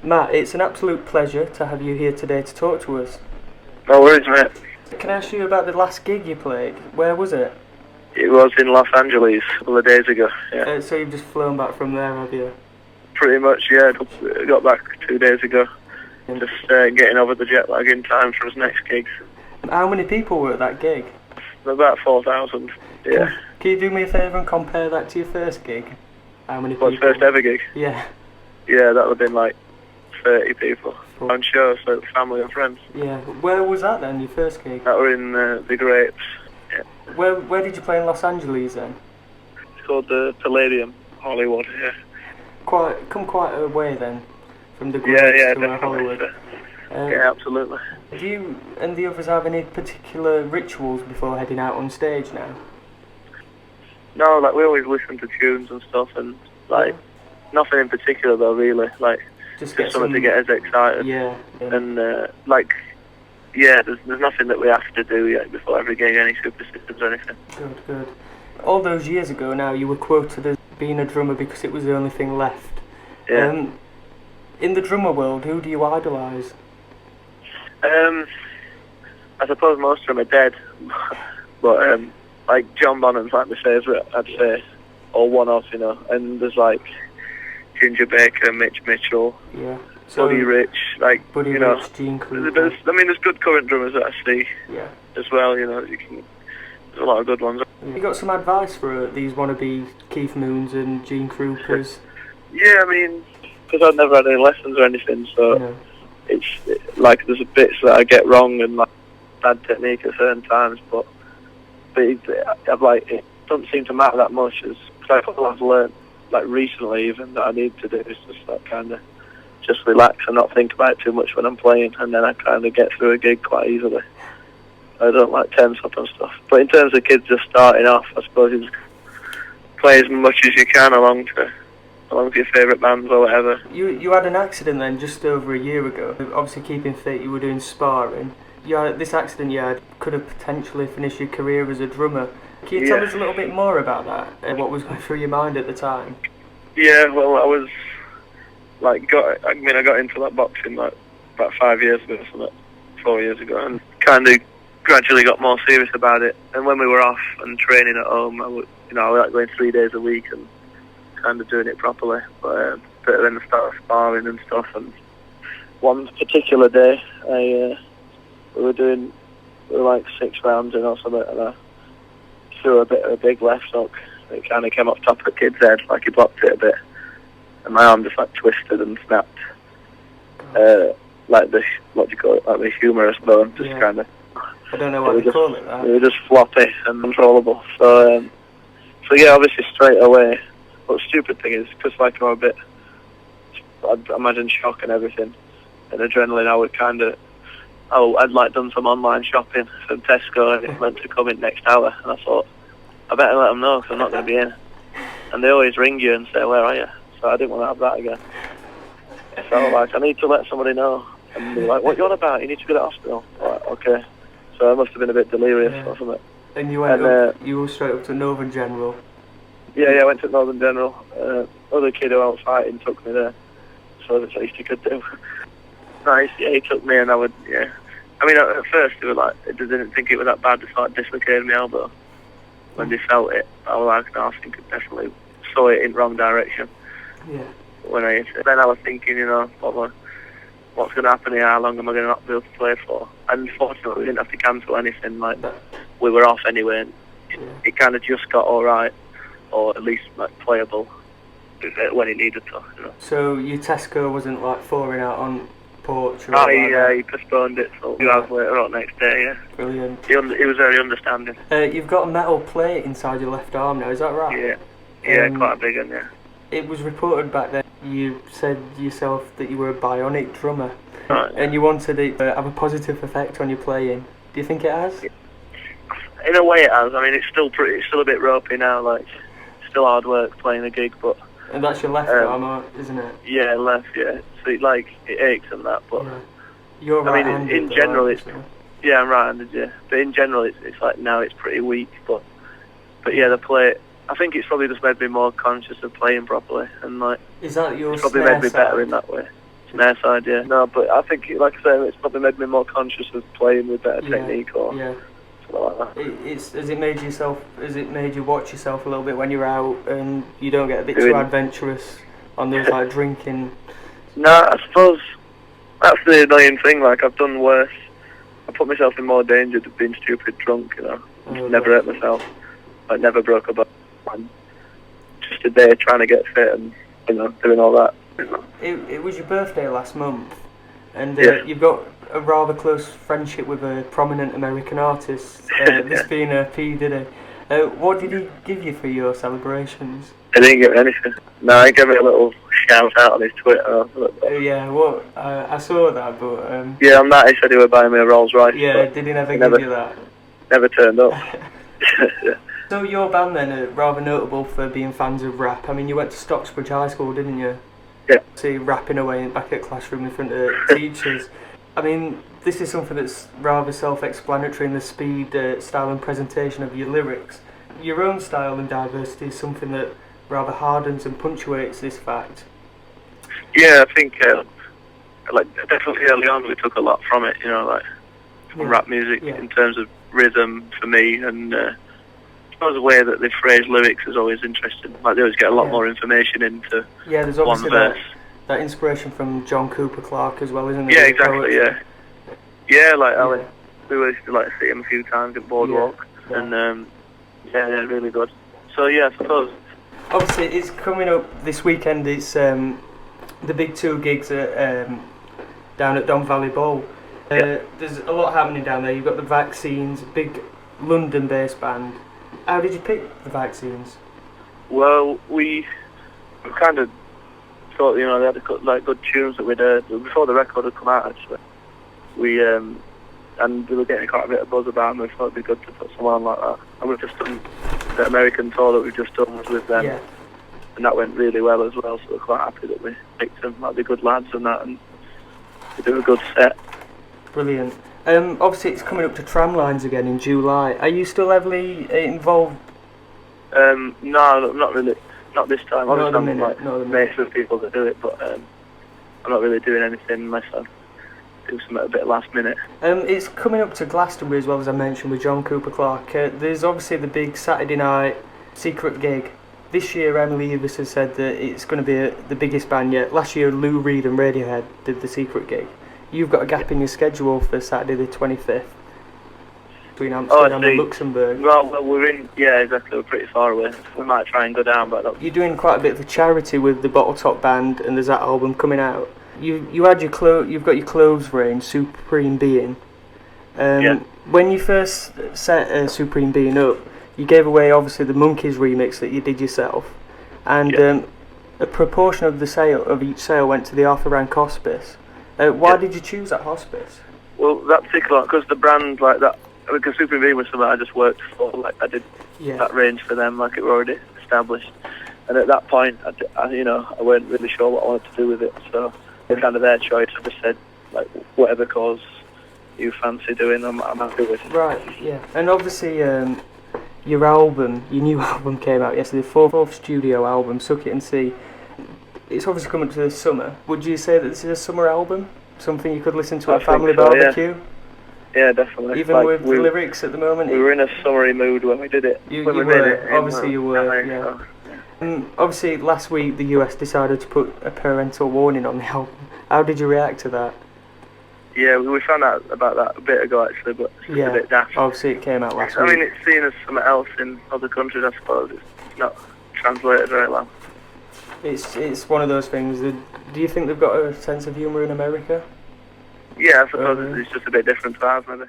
Matt, it's an absolute pleasure to have you here today to talk to us. No worries, mate. Can I ask you about the last gig you played? Where was it? It was in Los Angeles a couple of days ago, yeah. So you've just flown back from there, have you? Pretty much, yeah. Got back 2 days ago. Just getting over the jet lag in time for his next gigs. How many people were at that gig? About 4,000, yeah. Can you do me a favour and compare that to your first gig? How many people? What's first ever gig? Yeah. Yeah, that would have been like 30 people. On show, so family and friends. Yeah. Where was that then, your first gig? That were in the Grapes, yeah. Where did you play in Los Angeles then? It's called the Palladium, Hollywood, yeah. Come quite a way then, from the Grapes to Hollywood. Yeah, absolutely. Do you and the others have any particular rituals before heading out on stage now? No, like we always listen to tunes and stuff, and like nothing in particular though, really. Like just something to get us excited. Yeah. And there's nothing that we have to do yet before every gig, any superstitions or anything. Good. All those years ago now, you were quoted as being a drummer because it was the only thing left. Yeah. In the drummer world, who do you idolise? I suppose most of them are dead, but like John Bonnon's like my favourite, I'd say, or one of, you know. And there's like Ginger Baker, Mitch Mitchell, Buddy Rich, like Buddy you know. Rich, Gene Kruger. There's good current drummers that I see, as well. You know, there's a lot of good ones. You got some advice for these wannabe Keith Moons and Gene Krugers? Yeah, I mean, because I've never had any lessons or anything, so it's like there's bits that I get wrong and like bad technique at certain times, but it doesn't seem to matter that much, as I've learned like recently even that I need to do is just like kind of just relax and not think about it too much when I'm playing, and then I kind of get through a gig quite easily. I don't like tense up and stuff. But in terms of kids just starting off, I suppose you just play as much as you can along to your favourite bands or whatever. You had an accident then just over a year ago. Obviously keeping fit, you were doing sparring. This accident you had could have potentially finished your career as a drummer. Can you tell us a little bit more about that and what was going through your mind at the time? Yeah, well, I was I got into that boxing like about 5 years ago, or something, 4 years ago, and kind of gradually got more serious about it. And when we were off and training at home, I was like going 3 days a week and kind of doing it properly. But then I started sparring and stuff. And one particular day, we were like 6 rounds in or something, and I threw a bit of a big left hook. It kind of came off top of the kid's head, like he blocked it a bit, and my arm just like twisted and snapped. Like the what do you call it? Like the humerus bone, just kind of. I don't know what you call it. That. It was just floppy and uncontrollable. So yeah, obviously straight away. But the stupid thing is, because like I'm a bit, I'd imagine shock and everything, and adrenaline, I'd like done some online shopping from Tesco, and it meant to come in next hour, and I thought, I better let them know because I'm not going to be in. And they always ring you and say, where are you? So I didn't want to have that again. So like, I need to let somebody know. And they're like, what are you on about? You need to go to the hospital. Like, okay. So I must have been a bit delirious or something. And you went you were straight up to Northern General? Yeah, I went to Northern General. Other kid who I was fighting took me there. So that's the least he could do. Nice, he took me, and I would, I mean, at first they were like, they didn't think it was that bad. They started dislocating my elbow. When they felt it, I was like, no, I think I definitely saw it in the wrong direction. Yeah. When I hit it. Then I was thinking, what's going to happen here? How long am I going to not be able to play for? And fortunately, we didn't have to cancel anything. Like, we were off anyway, and it kind of just got all right, or at least like playable when it needed to. So your Tesco wasn't like falling out on porch? He postponed it till 2 hours later on next day. Yeah. Brilliant. He was very understanding. You've got a metal plate inside your left arm now. Is that right? Yeah, quite a big one. Yeah. It was reported back then. You said yourself that you were a bionic drummer, right, and you wanted it to have a positive effect on your playing. Do you think it has? In a way, it has. I mean, it's still a bit ropey now. Like, still hard work playing a gig, but. And that's your left arm, isn't it? Yeah, left. Yeah. So it aches and that, but. Yeah. You're right-handed. In general, yeah, I'm right-handed. Yeah, but in general, it's like now it's pretty weak, but yeah, the plate. I think it's probably just made me more conscious of playing properly, and like. Is that your? It's probably made me better in that way. snare side, yeah. No, but I think, like I said, it's probably made me more conscious of playing with better technique or something like that. Has it made you watch yourself a little bit when you're out and you don't get a bit too adventurous on those like drinking? No, I suppose that's the annoying thing. Like, I've done worse. I put myself in more danger than being stupid drunk, you know. Never hurt myself. I never broke a bone. Just a day trying to get fit and, you know, doing all that. It was your birthday last month, and you've got a rather close friendship with a prominent American artist, this being P. Diddy. What did he give you for your celebrations? He didn't give me anything. No, he gave me a little shout out on his Twitter. I saw that, but... yeah, on that he said he would buy me a Rolls Royce. Yeah, did he never give you that? Never turned up. Yeah. So your band then are rather notable for being fans of rap. I mean, you went to Stocksbridge High School, didn't you? Yeah. See, rapping away back at classroom in front of teachers. I mean, this is something that's rather self-explanatory in the speed, style and presentation of your lyrics. Your own style and diversity is something that rather hardens and punctuates this fact. Yeah, I think, like, definitely early on we took a lot from it, you know, like, from rap music in terms of rhythm for me, and I suppose the way that they phrase lyrics is always interesting. Like, they always get a lot more information into there's obviously that inspiration from John Cooper Clarke as well, isn't there? Yeah, exactly, Yeah, like, we used to, like, see him a few times at Boardwalk, and, they're really good. So, yeah, I suppose... Obviously, it's coming up this weekend. It's the big tour gigs down at Don Valley Bowl. There's a lot happening down there. You've got the Vaccines, big London-based band. How did you pick the Vaccines? Well, we kind of thought, you know, they had good tunes that we'd heard before the record had come out. Actually, and we were getting quite a bit of buzz about them. We thought it'd be good to put someone on like that. And we've just done the American tour that we've just done was with them, and that went really well as well. So we're quite happy that we picked them. Like, they're good lads and that, and they do a good set. Brilliant. Obviously, it's coming up to Tramlines again in July. Are you still heavily involved? No, not really. Not this time. Obviously, I'm like mates with people that do it, but I'm not really doing anything unless I do something a bit last minute. It's coming up to Glastonbury as well, as I mentioned, with John Cooper Clarke. There's obviously the big Saturday night secret gig. This year, Emily Evis has said that it's going to be the biggest band yet. Last year, Lou Reed and Radiohead did the secret gig. You've got a gap in your schedule for Saturday the 25th between Amsterdam and Luxembourg. Well, we're in, exactly, we're pretty far away. We might try and go down, but... You're doing quite a bit for charity with the Bottle Top Band, and there's that album coming out. You've got your clothes range, Supreme Being. When you first set Supreme Being up, you gave away obviously the Monkeys remix that you did yourself, and a proportion of each sale went to the Arthur Rank Hospice. Why did you choose that hospice? Well, that particular, because the brand like that, because Supreme Being was something I just worked for, like I did that range for them, like it were already established. And at that point, I weren't really sure what I wanted to do with it, so it's kind of their choice. I just said, like, whatever cause you fancy doing, I'm happy with. Right, yeah. And obviously, your new album came out yesterday, fourth studio album, Suck It and See. It's obviously coming to the summer. Would you say that this is a summer album? Something you could listen to at a family barbecue? Yeah, definitely. Even with the lyrics at the moment? We were in a summery mood when we did it. You were, yeah. And obviously, last week the US decided to put a parental warning on the album. How did you react to that? Yeah, we found out about that a bit ago actually, but it's just a bit daft. Obviously it came out last week. I mean, it's seen as something else in other countries, I suppose. It's not translated very well. It's one of those things. Do you think they've got a sense of humour in America? Yeah, I suppose it's just a bit different to ours, maybe.